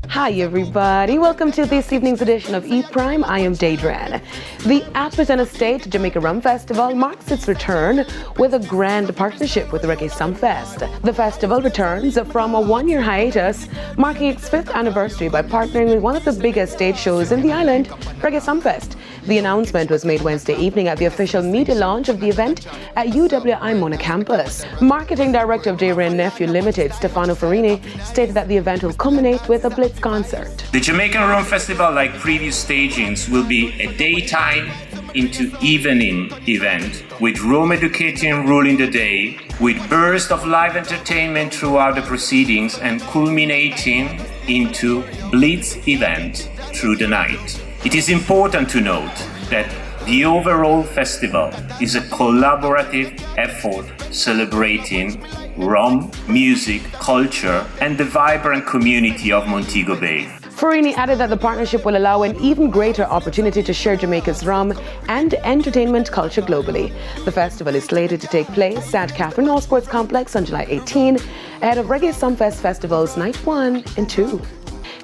Hi everybody, welcome to this evening's edition of E! Prime. I am Daedran. The Appleton Estate Jamaica Rum Festival marks its return with a grand partnership with the Reggae Sumfest. The festival returns from a one-year hiatus, marking its 5th anniversary by partnering with one of the biggest stage shows in the island, Reggae Sumfest. The announcement was made Wednesday evening at the official media launch of the event at UWI Mona campus. Marketing Director of J-Rain Nephew Limited, Stefano Farini, stated that the event will culminate with a blitz concert. The Jamaican Rum Festival, like previous stagings, will be a daytime into evening event with rum educating ruling the day, with bursts of live entertainment throughout the proceedings and culminating into blitz event through the night. It is important to note that the overall festival is a collaborative effort celebrating rum, music, culture, and the vibrant community of Montego Bay. Farini added that the partnership will allow an even greater opportunity to share Jamaica's rum and entertainment culture globally. The festival is slated to take place at Catherine Hall Sports Complex on July 18, ahead of Reggae Sumfest Festival's Night 1 and 2.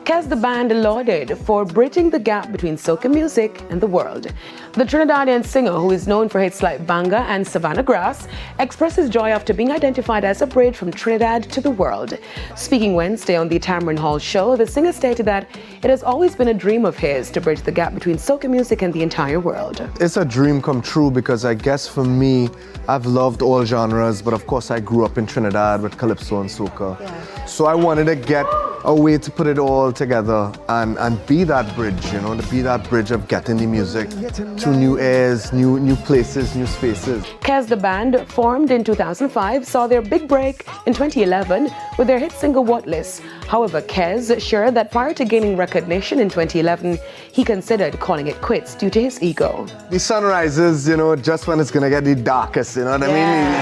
Kes the band lauded for bridging the gap between soca music and the world. The Trinidadian singer, who is known for hits like Banga and Savannah Grass, expresses joy after being identified as a bridge from Trinidad to the world. Speaking Wednesday on the Tamarind Hall show, the singer stated that it has always been a dream of his to bridge the gap between soca music and the entire world. It's a dream come true because I guess for me, I've loved all genres, but of course I grew up in Trinidad with calypso and soca. Yeah. So I wanted to get a way to put it all together and be that bridge, to be that bridge of getting the music to new airs, new places, new spaces. Kes the band, formed in 2005, saw their big break in 2011 with their hit single Whatless. However, Kes shared that prior to gaining recognition in 2011, he considered calling it quits due to his ego. The sun rises, just when it's gonna get the darkest, you know what I mean?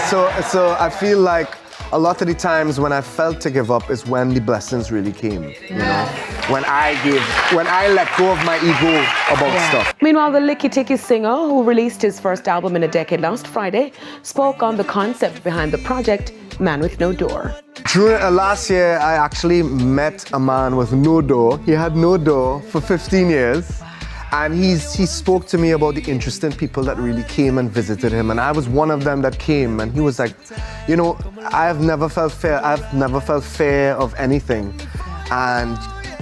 So I feel like a lot of the times when I felt to give up is when the blessings really came, when I let go of my ego about stuff. Meanwhile, the Licky Ticky singer, who released his first album in a decade last Friday, spoke on the concept behind the project, Man with No Door. During last year, I actually met a man with no door. He had no door for 15 years. And he spoke to me about the interesting people that really came and visited him. And I was one of them that came. And he was like, I've never felt fear. I've never felt fear of anything. And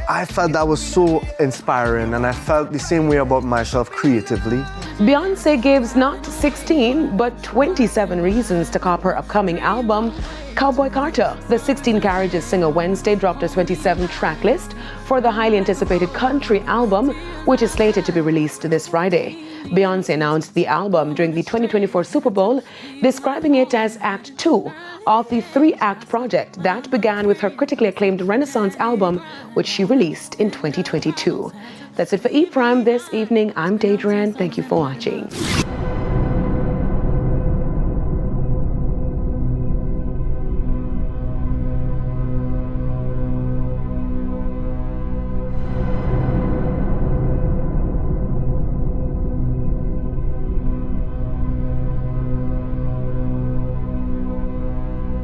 I felt that was so inspiring. And I felt the same way about myself creatively. Beyonce gives not 16, but 27 reasons to cop her upcoming album, Cowboy Carter. The 16 Carriages singer Wednesday dropped a 27-track list for the highly anticipated country album, which is slated to be released this Friday. Beyonce announced the album during the 2024 Super Bowl, describing it as Act 2 of the 3-act project that began with her critically acclaimed Renaissance album, which she released in 2022. That's it for E! Prime this evening. I'm Daedran. Thank you for watching.